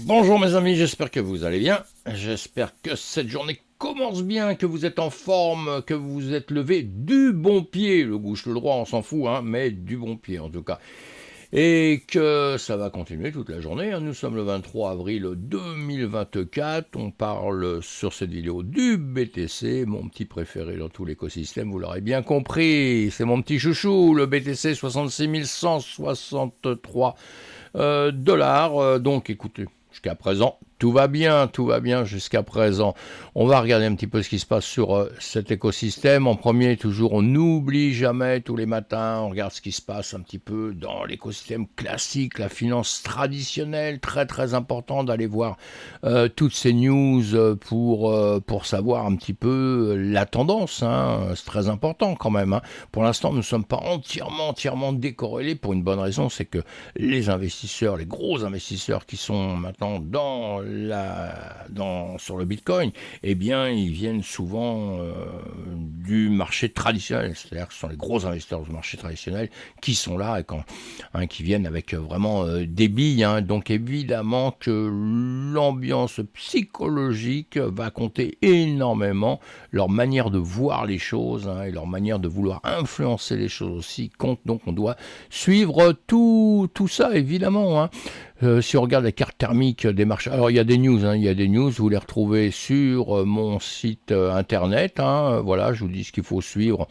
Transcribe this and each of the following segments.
Bonjour mes amis, j'espère que vous allez bien. J'espère que cette journée commence bien, que vous êtes en forme, que vous vous êtes levé du bon pied. Le gauche, le droit, on s'en fout, hein, mais du bon pied en tout cas. Et que ça va continuer toute la journée. Nous sommes le 23 avril 2024. On parle sur cette vidéo du BTC, mon petit préféré dans tout l'écosystème, vous l'aurez bien compris. C'est mon petit chouchou, le BTC 66 163 dollars. Donc écoutez, jusqu'à présent, tout va bien jusqu'à présent. On va regarder un petit peu ce qui se passe sur cet écosystème. En premier, toujours, on n'oublie jamais tous les matins, on regarde ce qui se passe un petit peu dans l'écosystème classique, la finance traditionnelle, très très important d'aller voir toutes ces news pour savoir un petit peu la tendance. Hein. C'est très important quand même. Hein. Pour l'instant, nous ne sommes pas entièrement décorrélés pour une bonne raison, c'est que les investisseurs, les gros investisseurs qui sont maintenant sur le Bitcoin, eh bien, ils viennent souvent du marché traditionnel. C'est-à-dire que ce sont les gros investisseurs du marché traditionnel qui sont là et qui viennent avec vraiment des billes. Hein. Donc, évidemment que l'ambiance psychologique va compter énormément. Leur manière de voir les choses et leur manière de vouloir influencer les choses aussi compte. Donc, on doit suivre tout ça, évidemment. Hein. Si on regarde la carte thermique des marchés, alors il y a des news, vous les retrouvez sur mon site internet. Voilà, je vous dis ce qu'il faut suivre,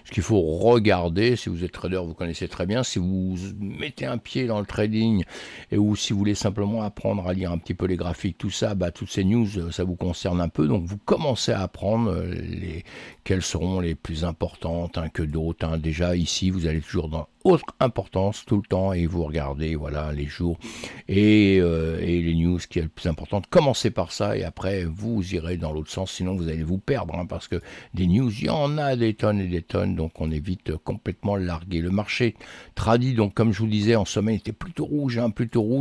ce qu'il faut regarder. Si vous êtes trader, vous connaissez très bien. Si vous mettez un pied dans le trading ou si vous voulez simplement apprendre à lire un petit peu les graphiques, tout ça, toutes ces news, ça vous concerne un peu. Donc vous commencez à apprendre quelles seront les plus importantes que d'autres. Déjà ici, vous allez toujours dans autre importance tout le temps et vous regardez voilà les jours et les news qui est le plus importante. Commencez par ça et après vous irez dans l'autre sens, sinon vous allez vous perdre parce que des news, il y en a des tonnes et des tonnes, donc on évite complètement larguer. Le marché tradit, donc comme je vous disais, en semaine était plutôt rouge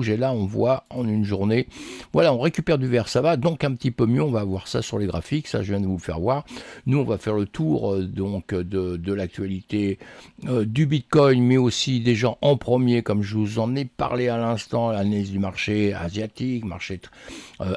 et là on voit en une journée, voilà, on récupère du vert, ça va donc un petit peu mieux. On va voir ça sur les graphiques, ça je viens de vous le faire voir. Nous on va faire le tour donc de l'actualité du Bitcoin, mais aussi des gens en premier, comme je vous en ai parlé à l'instant, l'analyse du marché asiatique, marché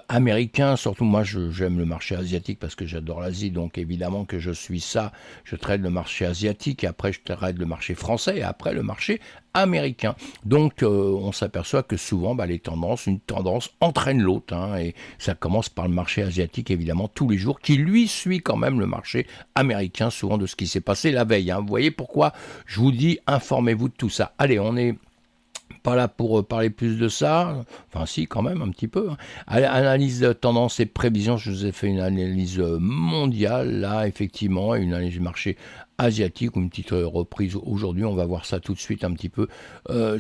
américain. Surtout moi, j'aime le marché asiatique parce que j'adore l'Asie, donc évidemment que je suis ça. Je trade le marché asiatique, et après je trade le marché français, et après le marché américain. Donc on s'aperçoit que souvent une tendance entraîne l'autre, et ça commence par le marché asiatique évidemment tous les jours, qui lui suit quand même le marché américain, souvent de ce qui s'est passé la veille. Vous voyez pourquoi je vous dis informez-vous de tout ça. Allez, on est pas là pour parler plus de ça, enfin si quand même un petit peu. Analyse de tendance et prévision, je vous ai fait une analyse mondiale là effectivement, et une analyse du marché asiatique ou une petite reprise aujourd'hui. On va voir ça tout de suite un petit peu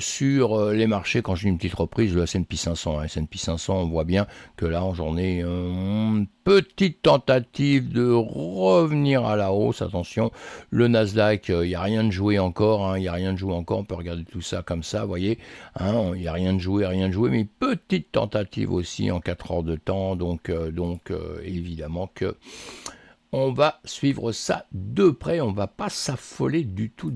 sur les marchés. Quand je dis une petite reprise, le S&P 500, S&P 500, on voit bien que là en journée, une petite tentative de revenir à la hausse. Attention, le Nasdaq, il n'y a rien de joué encore, il n'y a rien de joué encore. On peut regarder tout ça comme ça, vous voyez, il n'y a rien de joué, mais petite tentative aussi en 4 heures de temps. Donc évidemment que on va suivre ça de près, on ne va pas s'affoler du tout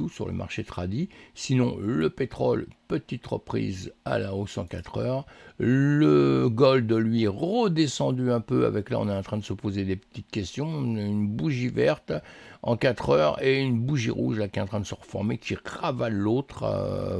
sur le marché tradit. Sinon, le pétrole, petite reprise à la hausse en 4 heures. Le gold, lui, redescendu un peu. Avec là, on est en train de se poser des petites questions. Une bougie verte en 4 heures et une bougie rouge là, qui est en train de se reformer, qui ravale l'autre.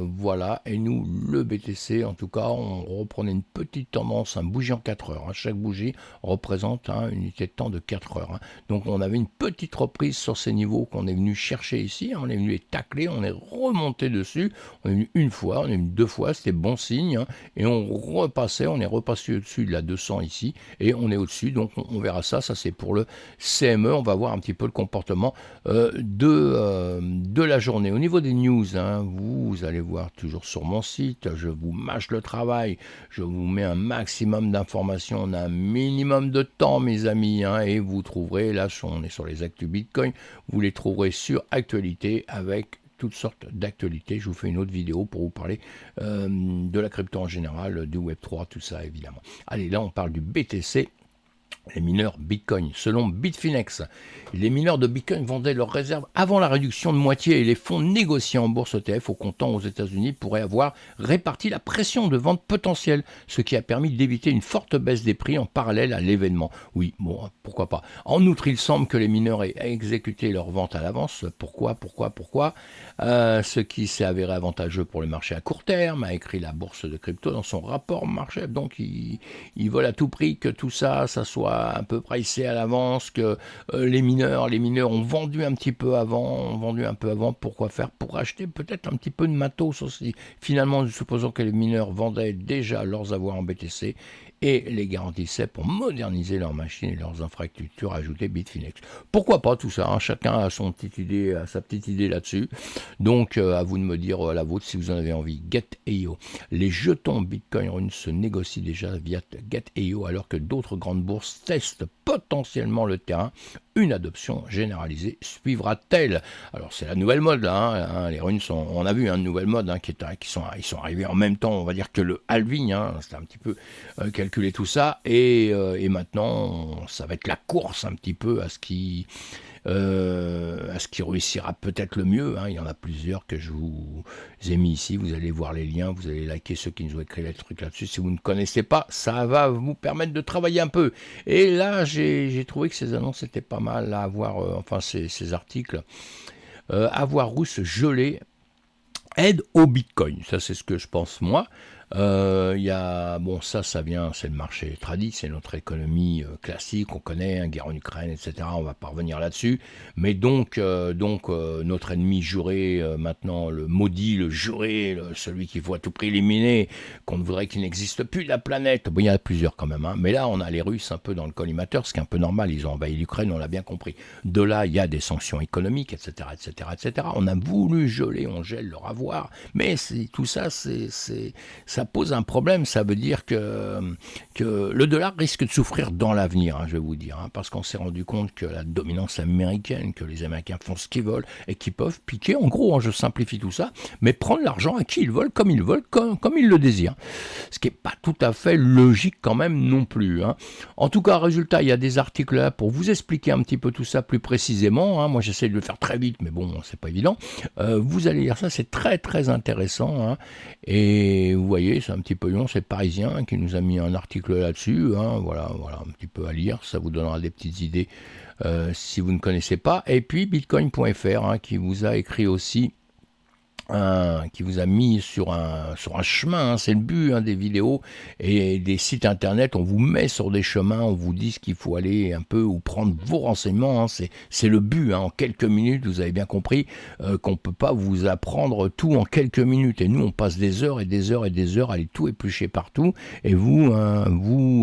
Voilà. Et nous, le BTC, en tout cas, on reprenait une petite tendance, un bougie en 4 heures. Chaque bougie représente une unité de temps de 4 heures. Donc on avait une petite reprise sur ces niveaux qu'on est venu chercher ici. On est venu les tacler, on est remonté dessus. On est venu une fois, on est venu deux fois, c'était bon signe. Et on est repassé au-dessus de la 200 ici. Et on est au-dessus, donc on verra ça. Ça c'est pour le CME. On va voir un petit peu le comportement de la journée. Au niveau des news, vous allez voir toujours sur mon site, je vous mâche le travail, je vous mets un maximum d'informations, on a un minimum de temps mes amis, et vous trouverez, là on est sur les actus Bitcoin, vous les trouverez sur actualité avec toutes sortes d'actualités. Je vous fais une autre vidéo pour vous parler de la crypto en général, du Web3, tout ça évidemment. Allez, là on parle du BTC. les mineurs Bitcoin. Selon Bitfinex, les mineurs de Bitcoin vendaient leurs réserves avant la réduction de moitié et les fonds négociés en bourse ETF au comptant aux États-Unis pourraient avoir réparti la pression de vente potentielle, ce qui a permis d'éviter une forte baisse des prix en parallèle à l'événement. Oui, bon, pourquoi pas. En outre, il semble que les mineurs aient exécuté leur vente à l'avance. Pourquoi Ce qui s'est avéré avantageux pour les marchés à court terme, a écrit la bourse de crypto dans son rapport marché. Donc, ils veulent à tout prix que tout ça soit un peu pricé à l'avance, que les mineurs ont vendu un peu avant, pourquoi faire? Pour acheter peut-être un petit peu de matos aussi. Finalement, nous supposons que les mineurs vendaient déjà leurs avoirs en BTC et les garantissaient pour moderniser leurs machines et leurs infrastructures, ajoutait Bitfinex. Pourquoi pas tout ça, hein? Chacun a sa petite idée là-dessus. Donc, à vous de me dire la vôtre si vous en avez envie. Get.io. Les jetons Bitcoin Rune se négocient déjà via Get.io alors que d'autres grandes bourses testent potentiellement le terrain. Une adoption généralisée suivra-t-elle? Alors c'est la nouvelle mode là, hein, les runes on a vu une nouvelle mode ils sont arrivés en même temps, on va dire que le halving, c'était un petit peu calculer tout ça et maintenant ça va être la course un petit peu à ce qui réussira peut-être le mieux. Il y en a plusieurs que je vous ai mis ici. Vous allez voir les liens, vous allez liker ceux qui nous ont écrit les trucs là-dessus. Si vous ne connaissez pas, ça va vous permettre de travailler un peu. Et là, j'ai trouvé que ces annonces étaient pas mal à avoir, ces articles. Avoir russe gelé aide au Bitcoin. Ça, c'est ce que je pense moi. Ça vient, c'est le marché tradit, c'est notre économie classique, on connaît, guerre en Ukraine, etc. On va pas revenir là-dessus. Mais donc notre ennemi juré, maintenant le maudit, le juré, celui qu'il faut à tout prix éliminer, qu'on voudrait qu'il n'existe plus de la planète. Bon, il y en a plusieurs quand même, hein. Mais là, on a les Russes un peu dans le collimateur, ce qui est un peu normal. Ils ont envahi l'Ukraine, on l'a bien compris. De là, il y a des sanctions économiques, etc., etc., etc. On a voulu geler, on gèle leur avoir, mais tout ça, ça pose un problème. Ça veut dire que le dollar risque de souffrir dans l'avenir, je vais vous dire, parce qu'on s'est rendu compte que la dominance américaine, que les Américains font ce qu'ils veulent et qu'ils peuvent piquer, en gros, je simplifie tout ça, mais prendre l'argent à qui ils veulent, comme ils veulent, comme ils le désirent. Ce qui n'est pas tout à fait logique quand même non plus. En tout cas, résultat, il y a des articles là pour vous expliquer un petit peu tout ça plus précisément. Moi, j'essaie de le faire très vite, mais bon, c'est pas évident. Vous allez lire ça, c'est très très intéressant. Et vous voyez, c'est un petit peu long, c'est Parisien qui nous a mis un article là-dessus. Voilà, un petit peu à lire, ça vous donnera des petites idées si vous ne connaissez pas. Et puis bitcoin.fr qui vous a écrit aussi, qui vous a mis sur un chemin, c'est le but des vidéos et des sites internet, on vous met sur des chemins, on vous dit ce qu'il faut aller un peu ou prendre vos renseignements, c'est le but, en quelques minutes, vous avez bien compris qu'on ne peut pas vous apprendre tout en quelques minutes, et nous on passe des heures et des heures et des heures à aller tout éplucher partout, et vous,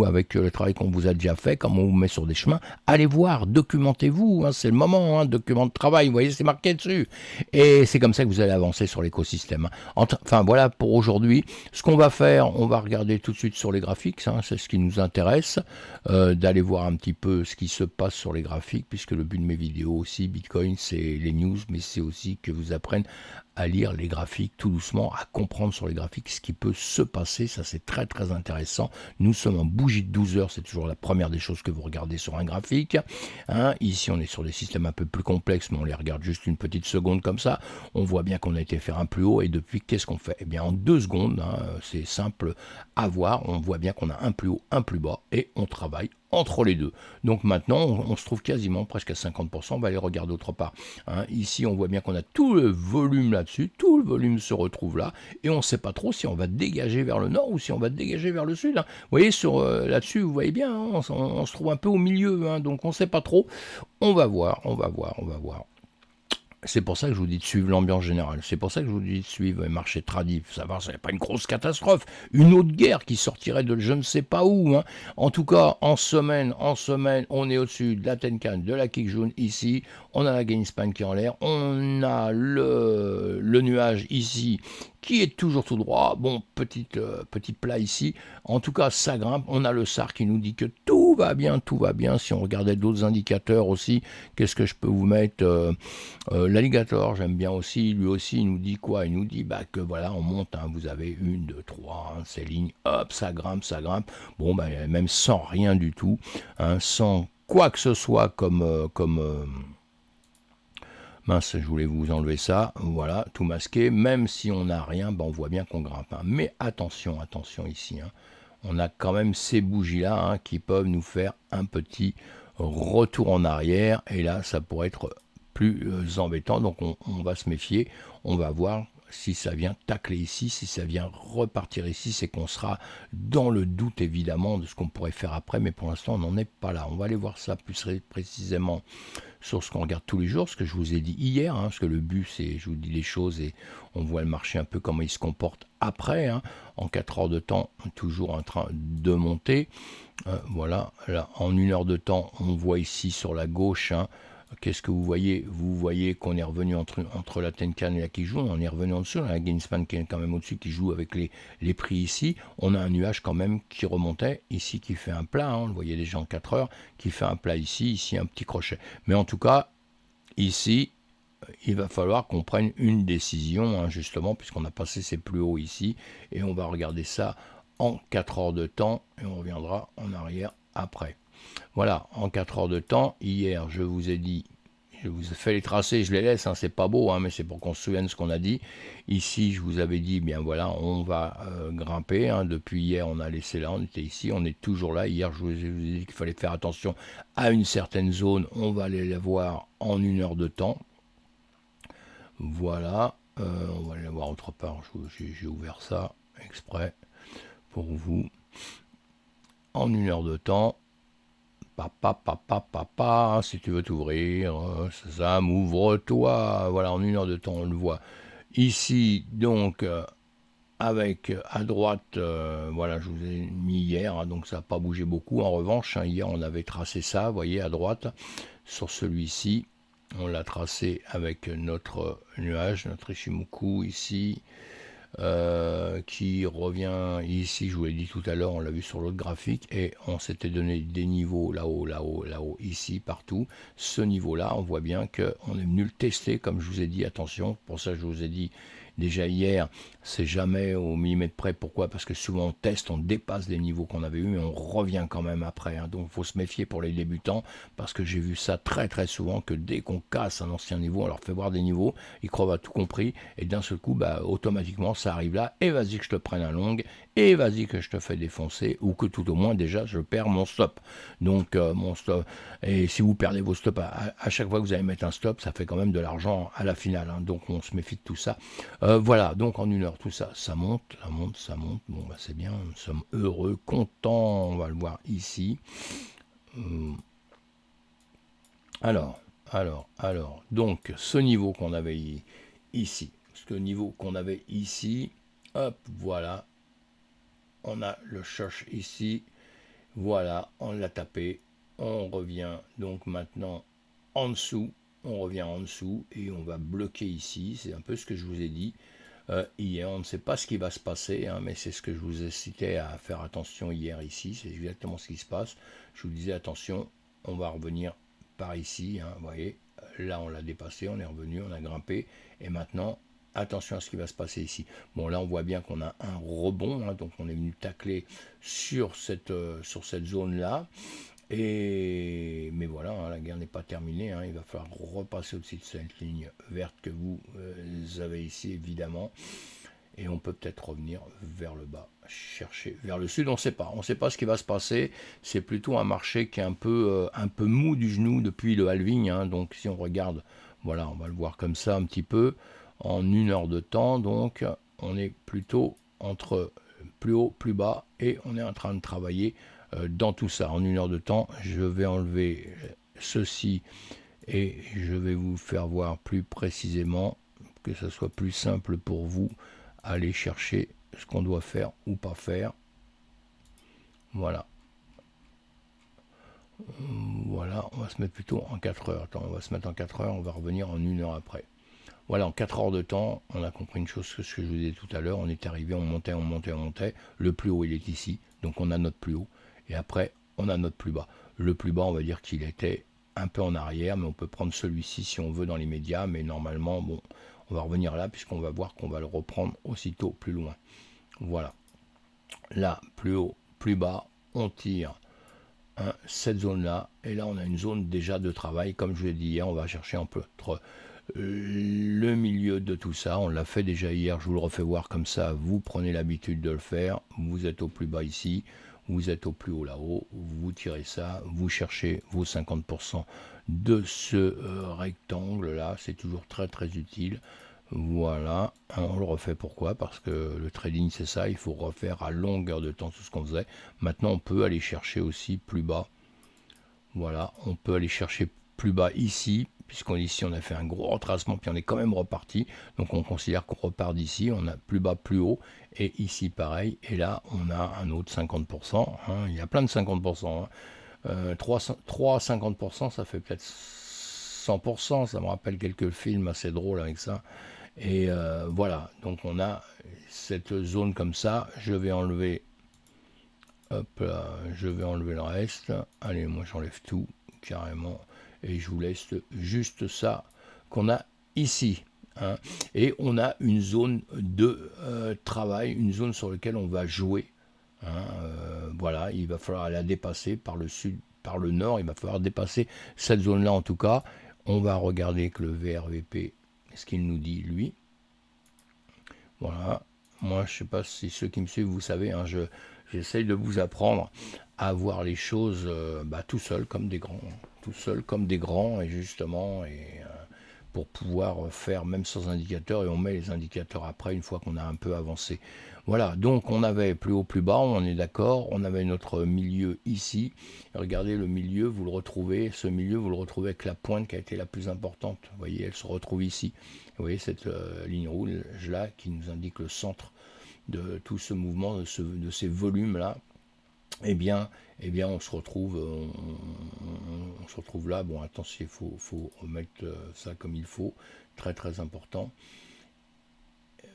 avec le travail qu'on vous a déjà fait, comme on vous met sur des chemins, allez voir, documentez-vous, c'est le moment, document de travail, vous voyez, c'est marqué dessus, et c'est comme ça que vous allez avancer sur l'écosystème. Enfin voilà pour aujourd'hui. Ce qu'on va faire, on va regarder tout de suite sur les graphiques, c'est ce qui nous intéresse, d'aller voir un petit peu ce qui se passe sur les graphiques, puisque le but de mes vidéos aussi, Bitcoin, c'est les news, mais c'est aussi que vous appreniez à lire les graphiques tout doucement, à comprendre sur les graphiques ce qui peut se passer. Ça, c'est très très intéressant. Nous sommes en bougie de 12 heures, c'est toujours la première des choses que vous regardez sur un graphique. Ici, on est sur des systèmes un peu plus complexes, mais on les regarde juste une petite seconde comme ça. On voit bien qu'on a été faire un plus haut, et depuis, qu'est-ce qu'on fait? Eh bien, en 2 secondes, c'est simple à voir, on voit bien qu'on a un plus haut, un plus bas, et on travaille entre les deux. Donc maintenant, on se trouve quasiment presque à 50%, on va aller regarder autre part. Ici, on voit bien qu'on a tout le volume là-dessus, tout le volume se retrouve là, et on ne sait pas trop si on va dégager vers le nord ou si on va dégager vers le sud. Vous voyez, là-dessus, vous voyez bien, on se trouve un peu au milieu, donc on ne sait pas trop. On va voir. C'est pour ça que je vous dis de suivre l'ambiance générale. C'est pour ça que je vous dis de suivre les marchés tradis. Savoir si ce n'est pas une grosse catastrophe. Une autre guerre qui sortirait de je ne sais pas où. En tout cas, en semaine, on est au-dessus de la Tenkan, de la Kijun ici. On a la Greenspan qui est en l'air. On a le nuage ici qui est toujours tout droit. Bon, petit plat ici. En tout cas, ça grimpe. On a le SAR qui nous dit que tout va bien, tout va bien. Si on regardait d'autres indicateurs aussi, qu'est-ce que je peux vous mettre l'alligator, j'aime bien aussi. Lui aussi, il nous dit quoi? Il nous dit bah, que voilà, on monte. Hein, vous avez 1, 2, 3, hein, ces lignes. Hop, ça grimpe, ça grimpe. Bon, bah, même sans rien du tout. Hein, sans quoi que ce soit mince, je voulais vous enlever ça, voilà, tout masqué, même si on n'a rien, ben on voit bien qu'on grimpe. Hein. Mais attention, attention ici, hein. On a quand même ces bougies-là hein, qui peuvent nous faire un petit retour en arrière, et là, ça pourrait être plus embêtant, donc on va se méfier, on va voir si ça vient tacler ici, si ça vient repartir ici, c'est qu'on sera dans le doute évidemment de ce qu'on pourrait faire après, mais pour l'instant on n'en est pas là. On va aller voir ça plus précisément sur ce qu'on regarde tous les jours, ce que je vous ai dit hier, hein, parce que le but c'est, je vous dis les choses et on voit le marché un peu comment il se comporte après, hein, en 4 heures de temps, toujours en train de monter. Voilà, là, en 1 heure de temps, on voit ici sur la gauche, hein, qu'est-ce que vous voyez? Vous voyez qu'on est revenu entre la Tenkan et la Kijun, on est revenu en dessous, la Greenspan qui est quand même au-dessus, qui joue avec les prix ici. On a un nuage quand même qui remontait, ici qui fait un plat, hein, on le voyait déjà en 4 heures, qui fait un plat ici un petit crochet. Mais en tout cas, ici, il va falloir qu'on prenne une décision, hein, justement, puisqu'on a passé ces plus hauts ici, et on va regarder ça en 4 heures de temps, et on reviendra en arrière après. Voilà, en 4 heures de temps, hier, je vous ai dit, je vous ai fait les tracés, je les laisse, hein, c'est pas beau, hein, mais c'est pour qu'on se souvienne de ce qu'on a dit. Ici, je vous avais dit, bien voilà, on va grimper, hein, depuis hier, on a laissé là, on était ici, on est toujours là. Hier, je vous ai dit qu'il fallait faire attention à une certaine zone, on va aller la voir en 1 heure de temps. Voilà, on va aller la voir autre part, j'ai ouvert ça exprès pour vous. En 1 heure de temps, papa, si tu veux t'ouvrir, ça m'ouvre-toi. Voilà, en 1 heure de temps, on le voit. Ici, donc, avec à droite, voilà, je vous ai mis hier, hein, donc ça n'a pas bougé beaucoup. En revanche, hein, hier, on avait tracé ça, vous voyez, à droite, sur celui-ci. On l'a tracé avec notre nuage, notre Ishimoku ici. Qui revient ici, je vous l'ai dit tout à l'heure, on l'a vu sur l'autre graphique, et on s'était donné des niveaux là-haut, là-haut, là-haut, ici, partout. Ce niveau-là, on voit bien qu'on est venu le tester, comme je vous ai dit, attention, pour ça je vous ai dit déjà hier, c'est jamais au millimètre près. Pourquoi? Parce que souvent on teste, on dépasse les niveaux qu'on avait eu, mais on revient quand même après. Hein. Donc il faut se méfier pour les débutants, parce que j'ai vu ça très très souvent, que dès qu'on casse un ancien niveau, on leur fait voir des niveaux, ils croient avoir tout compris, et d'un seul coup, bah, automatiquement, ça arrive là, et vas-y que je te prenne un long, et vas-y que je te fais défoncer, ou que tout au moins déjà je perds mon stop. Donc mon stop, et si vous perdez vos stops à chaque fois que vous allez mettre un stop, ça fait quand même de l'argent à la finale. Hein. Donc on se méfie de tout ça. Voilà, donc en 1 heure, tout ça, ça monte, ça monte, ça monte. Bon, bah, c'est bien, nous sommes heureux, contents, on va le voir ici. Alors, donc ce niveau qu'on avait ici, ce niveau qu'on avait ici, hop, voilà, on a le cherche ici, voilà, on l'a tapé, on revient donc maintenant en dessous, on revient en dessous et on va bloquer ici, c'est un peu ce que je vous ai dit. Hier, on ne sait pas ce qui va se passer, hein, mais c'est ce que je vous ai cité à faire attention hier ici, c'est exactement ce qui se passe. Je vous disais attention, on va revenir par ici, hein, vous voyez, là on l'a dépassé, on est revenu, on a grimpé, et maintenant, attention à ce qui va se passer ici. Bon, là on voit bien qu'on a un rebond, hein, donc on est venu tacler sur cette zone-là. Mais voilà, hein, la guerre n'est pas terminée, hein, il va falloir repasser au-dessus de cette ligne verte que vous avez ici évidemment, et on peut peut-être revenir vers le bas, chercher vers le sud, on ne sait pas ce qui va se passer, c'est plutôt un marché qui est un peu mou du genou depuis le halving, hein, donc si on regarde, voilà, on va le voir comme ça un petit peu, en 1 heure de temps, donc on est plutôt entre plus haut, plus bas, et on est en train de travailler dans tout ça. En 1 heure de temps, je vais enlever ceci et je vais vous faire voir plus précisément, que ce soit plus simple pour vous, aller chercher ce qu'on doit faire ou pas faire. Voilà. Voilà, on va se mettre plutôt en 4 heures. Attends, on va se mettre en 4 heures, on va revenir en 1 heure après. Voilà, en 4 heures de temps, on a compris une chose, que ce que je vous disais tout à l'heure, on est arrivé, on montait, on montait, on montait. Le plus haut, il est ici, donc on a notre plus haut. Et après, on a notre plus bas. Le plus bas, on va dire qu'il était un peu en arrière, mais on peut prendre celui-ci si on veut dans les médias. Mais normalement, bon, on va revenir là, puisqu'on va voir qu'on va le reprendre aussitôt plus loin. Voilà. Là, plus haut, plus bas, on tire cette zone-là. Et là, on a une zone déjà de travail. Comme je l'ai dit hier, on va chercher un peu entre le milieu de tout ça. On l'a fait déjà hier, je vous le refais voir comme ça. Vous prenez l'habitude de le faire. Vous êtes au plus bas ici, vous êtes au plus haut là-haut. Vous tirez ça, vous cherchez vos 50% de ce rectangle-là. C'est toujours très très utile. Voilà, on le refait pourquoi? Parce que le trading c'est ça, il faut refaire à longueur de temps tout ce qu'on faisait. Maintenant on peut aller chercher aussi plus bas. Voilà, on peut aller chercher plus bas ici, puisqu'on ici on a fait un gros retracement, puis on est quand même reparti. Donc on considère qu'on repart d'ici, on a plus bas, plus haut, et ici pareil. Et là on a un autre 50%, hein, il y a plein de 50%. Hein. 3 50%, ça fait peut-être 100%, ça me rappelle quelques films assez drôles avec ça. Et voilà, donc on a cette zone comme ça. Je vais enlever, hop là, je vais enlever le reste. Allez, moi j'enlève tout carrément et je vous laisse juste ça qu'on a ici. Hein. Et on a une zone de travail, une zone sur laquelle on va jouer. Hein. Voilà, il va falloir la dépasser par le sud, par le nord. Il va falloir dépasser cette zone-là en tout cas. On va regarder que le VRVP, ce qu'il nous dit lui. Voilà, moi je sais pas si ceux qui me suivent, vous savez, hein, j'essaye de vous apprendre à voir les choses tout seul comme des grands, tout seul comme des grands, et justement, pour pouvoir faire même sans indicateur, et on met les indicateurs après une fois qu'on a un peu avancé. Voilà, donc on avait plus haut, plus bas, on est d'accord, on avait notre milieu ici. Regardez le milieu, vous le retrouvez, ce milieu, vous le retrouvez avec la pointe qui a été la plus importante. Vous voyez, elle se retrouve ici. Vous voyez cette ligne rouge là qui nous indique le centre de tout ce mouvement, de ces volumes-là. Eh bien, on se retrouve, on se retrouve là. Bon, attention, il faut remettre ça comme il faut, très très important.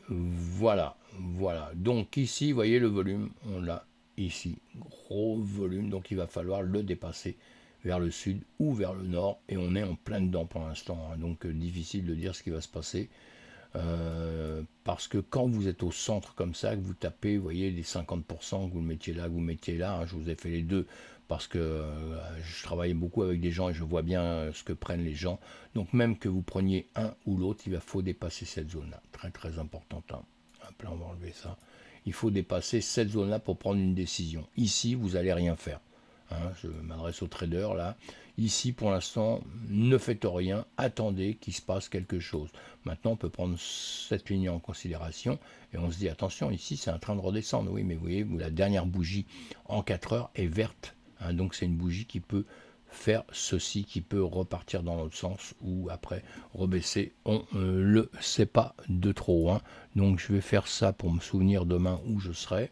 Voilà, voilà. Donc ici, vous voyez le volume, on l'a ici, gros volume, donc il va falloir le dépasser vers le sud ou vers le nord, et on est en plein dedans pour l'instant, hein. Donc difficile de dire ce qui va se passer. Parce que quand vous êtes au centre comme ça, que vous tapez, vous voyez, les 50%, que vous le mettiez là, que vous mettiez là, hein, je vous ai fait les deux, parce que je travaille beaucoup avec des gens et je vois bien ce que prennent les gens. Donc même que vous preniez un ou l'autre, il faut dépasser cette zone-là, très très importante. Hein. Hop là, on va enlever ça. Il faut dépasser cette zone-là pour prendre une décision. Ici, vous n'allez rien faire. Hein, je m'adresse aux traders là. Ici, pour l'instant, ne faites rien, attendez qu'il se passe quelque chose. Maintenant, on peut prendre cette ligne en considération et on se dit, attention, ici, c'est en train de redescendre. Oui, mais vous voyez, la dernière bougie en 4 heures est verte. Hein, donc, c'est une bougie qui peut faire ceci, qui peut repartir dans l'autre sens ou après rebaisser. On ne le sait pas de trop. Hein. Donc, je vais faire ça pour me souvenir demain où je serai.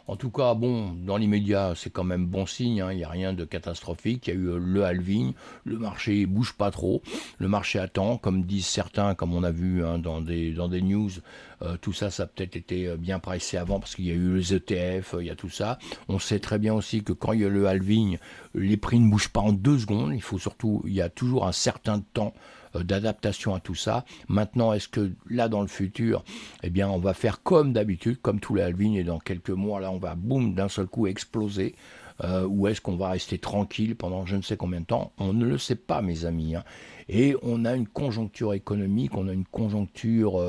En tout cas, bon, dans l'immédiat, c'est quand même bon signe, hein, il n'y a rien de catastrophique. Il y a eu le halving, le marché bouge pas trop, le marché attend, comme disent certains, comme on a vu hein, dans des news, tout ça, ça a peut-être été bien pricé avant parce qu'il y a eu les ETF, il y a tout ça. On sait très bien aussi que quand il y a le halving, les prix ne bougent pas en 2 secondes, il y a toujours un certain temps d'adaptation à tout ça. Maintenant, est-ce que là, dans le futur, eh bien, on va faire comme d'habitude, comme tous les halvings, et dans quelques mois, là, on va, boum, d'un seul coup exploser, ou est-ce qu'on va rester tranquille pendant je ne sais combien de temps? On ne le sait pas, mes amis. Hein. Et on a une conjoncture économique, on a une conjoncture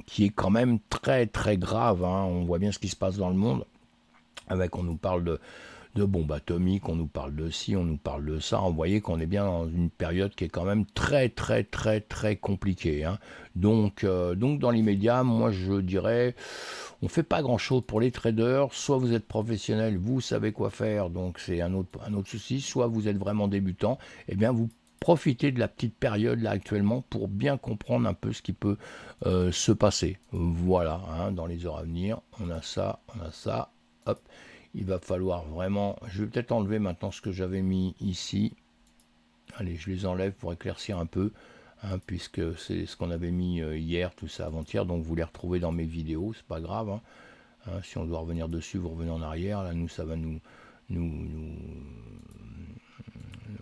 qui est quand même très, très grave. Hein. On voit bien ce qui se passe dans le monde. On nous parle de bombes atomiques, on nous parle de ci, on nous parle de ça. Vous voyez qu'on est bien dans une période qui est quand même très très très très compliquée. Hein. Donc dans l'immédiat, moi je dirais, on fait pas grand chose pour les traders. Soit vous êtes professionnel, vous savez quoi faire, donc c'est un autre souci. Soit vous êtes vraiment débutant, et bien vous profitez de la petite période là actuellement pour bien comprendre un peu ce qui peut se passer. Voilà, hein, dans les heures à venir, on a ça, hop. Il va falloir vraiment, je vais peut-être enlever maintenant ce que j'avais mis ici. Allez, je les enlève pour éclaircir un peu. hein, puisque c'est ce qu'on avait mis hier, tout ça avant-hier, donc vous les retrouvez dans mes vidéos, c'est pas grave, hein. Hein, si on doit revenir dessus, vous revenez en arrière, là nous ça va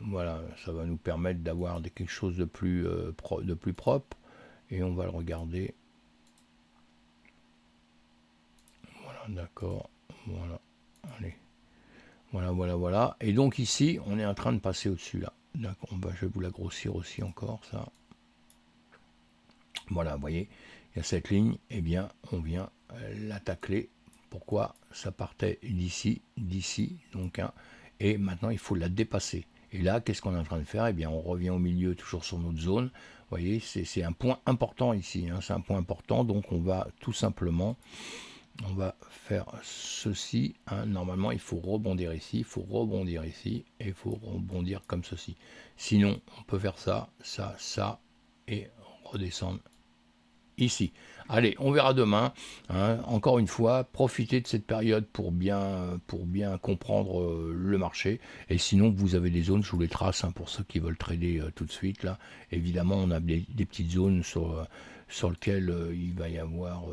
voilà, ça va nous permettre d'avoir quelque chose de plus, de plus propre, et on va le regarder. Voilà, d'accord, voilà, allez, voilà, et donc ici, on est en train de passer au-dessus, là, d'accord, je vais vous la grossir aussi encore, ça, voilà, vous voyez, il y a cette ligne, et bien, on vient la tacler. Pourquoi? Ça partait d'ici, donc, hein, et maintenant, il faut la dépasser. Et là, qu'est-ce qu'on est en train de faire? Eh bien, on revient au milieu, toujours sur notre zone. Vous voyez, c'est un point important ici, hein, c'est un point important, donc on va tout simplement, on va faire ceci, hein. Normalement, il faut rebondir ici, il faut rebondir ici, et il faut rebondir comme ceci. Sinon, on peut faire ça, et redescendre ici. Allez, on verra demain, hein. Encore une fois, profitez de cette période pour bien comprendre le marché. Et sinon, vous avez des zones, je vous les trace, hein, pour ceux qui veulent trader tout de suite. Là, évidemment, on a des petites zones sur lesquelles il va y avoir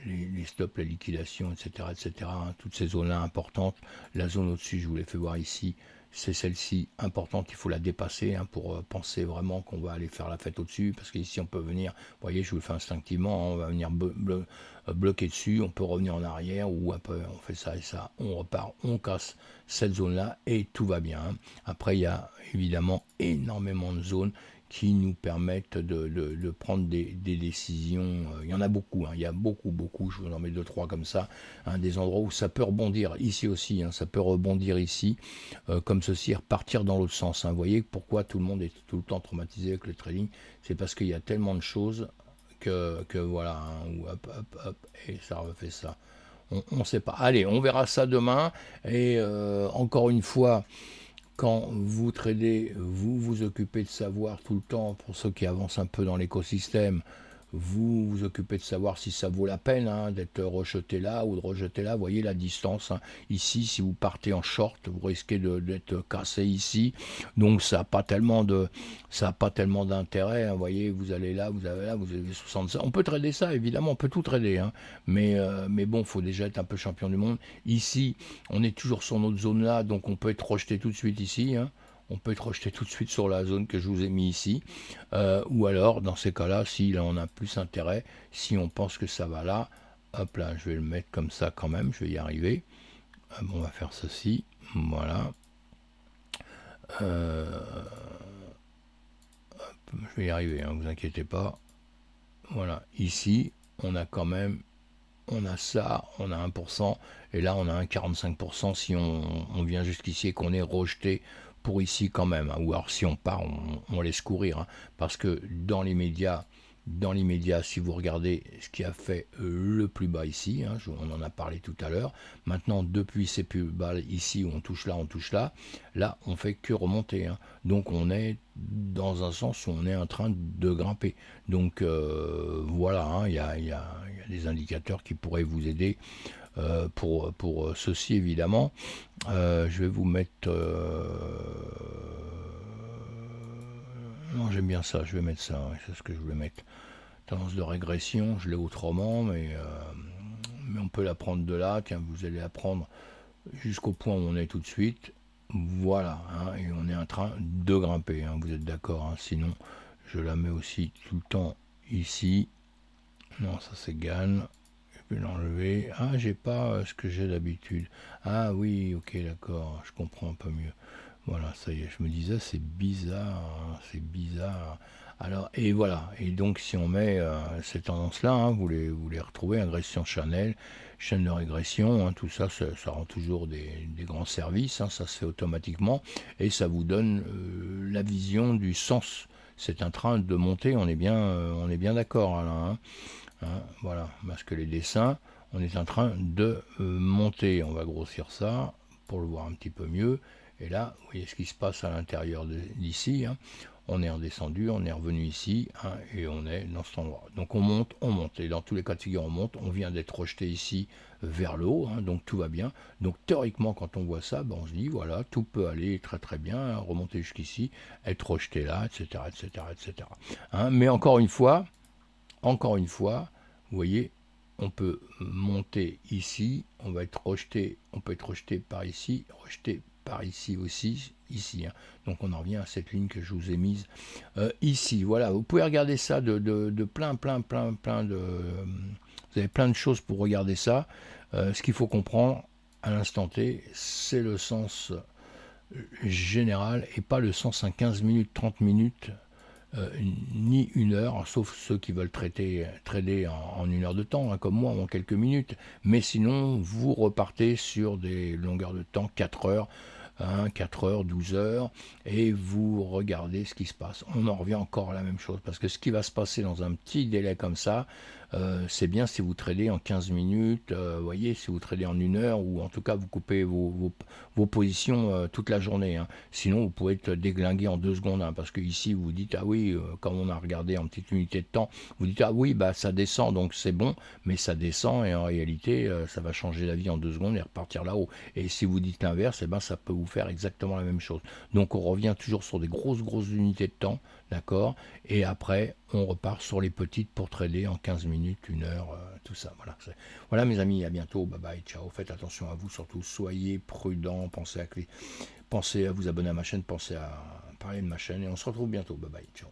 les stops, la liquidation, etc., hein. Toutes ces zones-là importantes. La zone au-dessus, je vous l'ai fait voir ici. C'est celle-ci importante, il faut la dépasser, hein, pour penser vraiment qu'on va aller faire la fête au-dessus, parce qu'ici on peut venir, vous voyez, je vous le fais instinctivement, hein, on va venir bloquer dessus, on peut revenir en arrière, ou après on fait ça et ça, on repart, on casse cette zone-là, et tout va bien, hein. Après, il y a évidemment énormément de zones qui nous permettent de prendre des décisions. Il y en a beaucoup, hein, il y a beaucoup, je vous en mets 2-3 comme ça, hein, des endroits où ça peut rebondir, ici aussi, hein, ça peut rebondir ici, comme ceci, repartir dans l'autre sens, hein. Vous voyez pourquoi tout le monde est tout le temps traumatisé avec le trading, c'est parce qu'il y a tellement de choses que voilà, hein, ou hop, et ça refait ça. On ne sait pas. Allez, on verra ça demain, et encore une fois, quand vous tradez, vous vous occupez de savoir tout le temps, pour ceux qui avancent un peu dans l'écosystème, vous vous occupez de savoir si ça vaut la peine, hein, d'être rejeté là ou de rejeter là. Vous voyez la distance, hein. Ici, si vous partez en short, vous risquez d'être cassé ici. Donc ça n'a pas tellement d'intérêt, hein. Vous voyez, vous allez là, vous avez 65. On peut trader ça, évidemment, on peut tout trader, hein. Mais bon, il faut déjà être un peu champion du monde. Ici, on est toujours sur notre zone là, donc on peut être rejeté tout de suite ici, hein. On peut être rejeté tout de suite sur la zone que je vous ai mis ici. Ou alors, dans ces cas-là, si là on a plus intérêt, si on pense que ça va là, hop là, je vais le mettre comme ça quand même, je vais y arriver. On va faire ceci, voilà. Je vais y arriver, hein, vous inquiétez pas. Voilà, ici, on a quand même, on a ça, on a 1%, et là on a un 45% si on vient jusqu'ici et qu'on est rejeté pour ici quand même, hein. Ou alors si on part, on laisse courir, hein, parce que dans les médias, si vous regardez ce qui a fait le plus bas ici, hein, on en a parlé tout à l'heure, maintenant depuis ces plus bas ici où on touche là, là on fait que remonter, hein. Donc on est dans un sens où on est en train de grimper. Donc voilà, hein, il y a des indicateurs qui pourraient vous aider pour ceci évidemment. Je vais vous mettre... non, j'aime bien ça, je vais mettre ça, ouais, c'est ce que je voulais mettre. Tendance de régression, je l'ai autrement, mais on peut la prendre de là. Tiens, vous allez la prendre jusqu'au point où on est tout de suite. Voilà, hein, et on est en train de grimper, hein, vous êtes d'accord, hein, sinon je la mets aussi tout le temps ici. Non, ça c'est Gann. Je vais l'enlever. Ah, j'ai pas ce que j'ai d'habitude. Ah oui, ok, d'accord, je comprends un peu mieux. Voilà, ça y est, je me disais, c'est bizarre, hein, c'est bizarre. Alors, et voilà, et donc si on met ces tendances-là, hein, vous les retrouvez, agression Chanel, chaîne de régression, hein, tout ça, ça rend toujours des grands services, hein, ça se fait automatiquement, et ça vous donne la vision du sens. C'est un train de monter, on est bien d'accord, là, hein. Hein, voilà, parce que les dessins, on est en train de monter. On va grossir ça pour le voir un petit peu mieux. Et là, vous voyez ce qui se passe à l'intérieur d'ici, hein. On est redescendu, on est revenu ici, hein, et on est dans cet endroit. Donc on monte, et dans tous les cas de figure on monte, on vient d'être rejeté ici vers le haut, hein, donc tout va bien. Donc théoriquement quand on voit ça, ben, on se dit voilà, tout peut aller très très bien, hein, remonter jusqu'ici, être rejeté là, etc. etc., etc. Hein, mais encore une fois, vous voyez, on peut monter ici, on peut être rejeté par ici, rejeté par ici aussi, ici. Hein. Donc on en revient à cette ligne que je vous ai mise ici. Voilà, vous pouvez regarder ça de plein de... Vous avez plein de choses pour regarder ça. Ce qu'il faut comprendre à l'instant T, c'est le sens général et pas le sens à 15 minutes, 30 minutes ni une heure, sauf ceux qui veulent trader en une heure de temps, hein, comme moi, en quelques minutes. Mais sinon, vous repartez sur des longueurs de temps, 4 heures, hein, 4 heures, 12 heures, et vous regardez ce qui se passe. On en revient encore à la même chose, parce que ce qui va se passer dans un petit délai comme ça, c'est bien si vous tradez en 15 minutes, vous voyez, si vous tradez en une heure, ou en tout cas vous coupez vos positions toute la journée. Hein. Sinon, vous pouvez être déglingué en 2 secondes, hein, parce que ici, vous dites, ah oui, comme on a regardé en petite unité de temps, vous dites, ah oui, bah ça descend, donc c'est bon, mais ça descend, et en réalité, ça va changer la vie en 2 secondes et repartir là-haut. Et si vous dites l'inverse, eh ben, ça peut vous faire exactement la même chose. Donc on revient toujours sur des grosses unités de temps, d'accord, et après, on repart sur les petites pour trader en 15 minutes, une heure, tout ça. Voilà. Voilà mes amis, à bientôt, bye bye, ciao. Faites attention à vous, surtout soyez prudents, pensez à vous abonner à ma chaîne, pensez à parler de ma chaîne, et on se retrouve bientôt, bye bye, ciao.